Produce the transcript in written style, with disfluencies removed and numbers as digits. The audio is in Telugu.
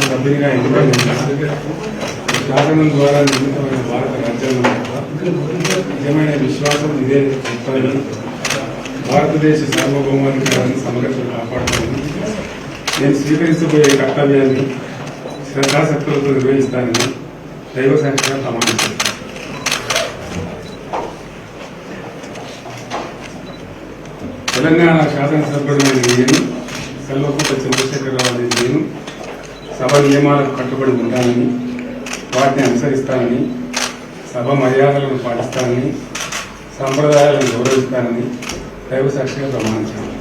సభ్యునిగా ఎన్నికైన శాసనం ద్వారా నిర్మితమైన భారత రాజ్యాంగం నిజమైన విశ్వాసం ఇదే చెప్పాలని భారతదేశ సార్వభౌమాధికారాన్ని సమగ్రతను కాపాడుతానని నేను స్వీకరించబోయే కర్తవ్యాన్ని శ్రద్ధాశక్తులతో నిర్వహిస్తానని దైవ సాక్షిగా ప్రమాణిస్తాను. తెలంగాణ శాసనసభ్యుడైన నేను కల్వకుంట్ల చంద్రశేఖరరావు అనే నేను సభ నియమాలకు కట్టుబడి ఉంటానని, వాటిని అనుసరిస్తానని, సభ మర్యాదలను పాటిస్తానని, సంప్రదాయాలను గౌరవిస్తానని దైవ సాక్షిగా ప్రమాణించాను.